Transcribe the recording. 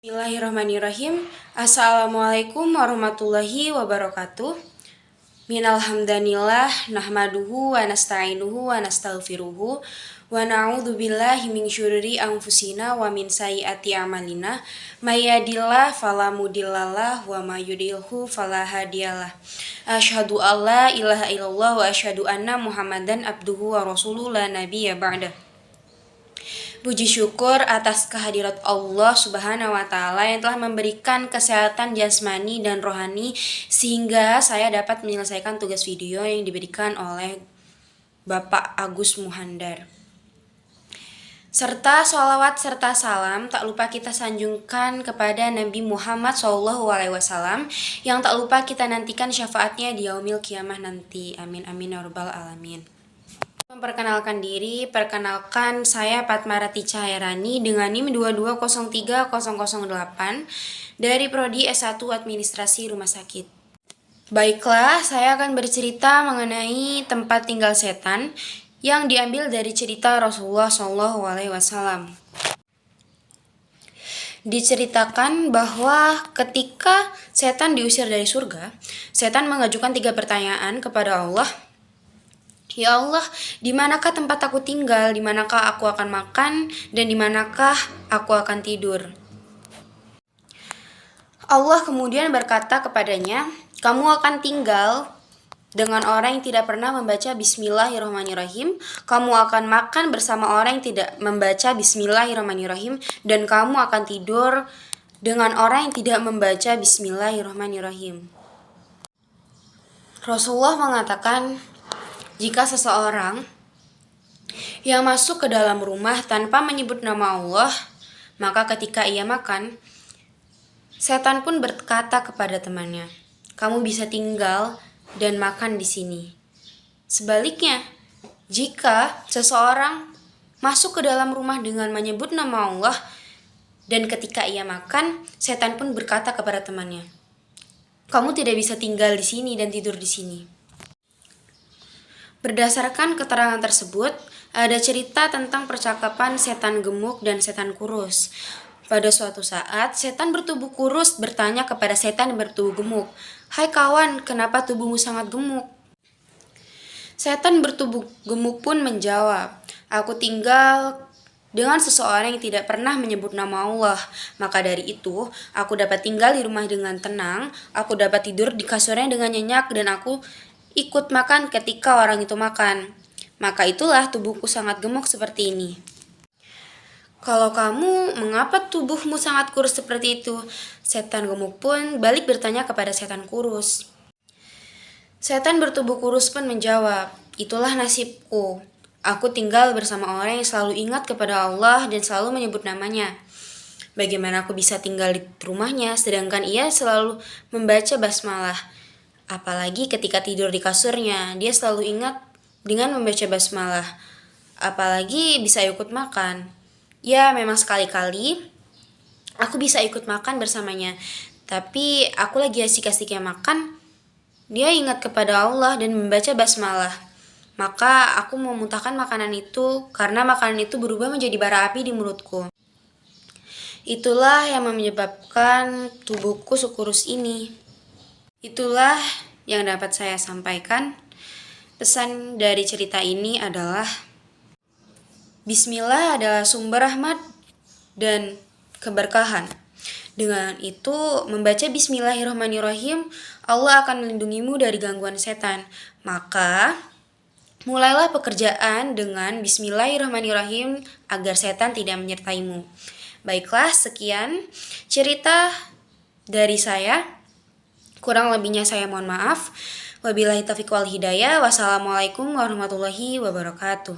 Bismillahirrahmanirrahim. Assalamualaikum warahmatullahi wabarakatuh. Minal hamdanillah nahmaduhu wa nasta'inuhu wa nastaghfiruhu wa na'udzu billahi min syururi anfusina wa min sayyiati a'malina may yahdihillahu fala mudhillalah wa may yudhlilhu fala hadiyalah. Asyhadu alla ilaha illallah wa asyhadu anna Muhammadan abduhu wa rasuluhu la nabiyya ba'da. Puji syukur atas kehadirat Allah Subhanahu wa Ta'ala yang telah memberikan kesehatan jasmani dan rohani sehingga saya dapat menyelesaikan tugas video yang diberikan oleh Bapak Agus Muhandar. Serta sholawat serta salam tak lupa kita sanjungkan kepada Nabi Muhammad SAW yang tak lupa kita nantikan syafaatnya di yaumil qiyamah nanti. Amin amin ya rabbal alamin. Memperkenalkan diri, perkenalkan saya Patmarati Cahairani dengan NIM 2203008 dari Prodi S1 Administrasi Rumah Sakit. Baiklah, saya akan bercerita mengenai tempat tinggal setan yang diambil dari cerita Rasulullah SAW. Diceritakan bahwa ketika setan diusir dari surga, setan mengajukan 3 pertanyaan kepada Allah. Ya Allah, di manakah tempat aku tinggal, di manakah aku akan makan, dan di manakah aku akan tidur? Allah kemudian berkata kepadanya, kamu akan tinggal dengan orang yang tidak pernah membaca Bismillahirrahmanirrahim, kamu akan makan bersama orang yang tidak membaca Bismillahirrahmanirrahim, dan kamu akan tidur dengan orang yang tidak membaca Bismillahirrahmanirrahim. Rasulullah mengatakan, jika seseorang yang masuk ke dalam rumah tanpa menyebut nama Allah, maka ketika ia makan, setan pun berkata kepada temannya, kamu bisa tinggal dan makan di sini. Sebaliknya, jika seseorang masuk ke dalam rumah dengan menyebut nama Allah, dan ketika ia makan, setan pun berkata kepada temannya, kamu tidak bisa tinggal di sini dan tidur di sini. Berdasarkan keterangan tersebut, ada cerita tentang percakapan setan gemuk dan setan kurus. Pada suatu saat, setan bertubuh kurus bertanya kepada setan bertubuh gemuk, hai kawan, kenapa tubuhmu sangat gemuk? Setan bertubuh gemuk pun menjawab, aku tinggal dengan seseorang yang tidak pernah menyebut nama Allah. Maka dari itu, aku dapat tinggal di rumah dengan tenang, aku dapat tidur di kasurnya dengan nyenyak, dan aku ikut makan ketika orang itu makan. Maka itulah tubuhku sangat gemuk seperti ini. Kalau kamu, mengapa tubuhmu sangat kurus seperti itu? Setan gemuk pun balik bertanya kepada setan kurus. Setan bertubuh kurus pun menjawab, itulah nasibku. Aku tinggal bersama orang yang selalu ingat kepada Allah dan selalu menyebut namanya. Bagaimana aku bisa tinggal di rumahnya sedangkan ia selalu membaca basmalah? Apalagi ketika tidur di kasurnya, dia selalu ingat dengan membaca basmalah. Apalagi bisa ikut makan. Ya, memang sekali-kali aku bisa ikut makan bersamanya. Tapi aku lagi asik-asiknya makan, dia ingat kepada Allah dan membaca basmalah. Maka aku memuntahkan makanan itu karena makanan itu berubah menjadi bara api di mulutku. Itulah yang menyebabkan tubuhku sekurus ini. Itulah yang dapat saya sampaikan. Pesan dari cerita ini adalah Bismillah adalah sumber rahmat dan keberkahan. Dengan itu, membaca Bismillahirrahmanirrahim, Allah akan melindungimu dari gangguan setan. Maka, mulailah pekerjaan dengan Bismillahirrahmanirrahim agar setan tidak menyertaimu. Baiklah, sekian cerita dari saya. Kurang lebihnya saya mohon maaf. Wabillahi taufiq wal hidayah. Wassalamualaikum warahmatullahi wabarakatuh.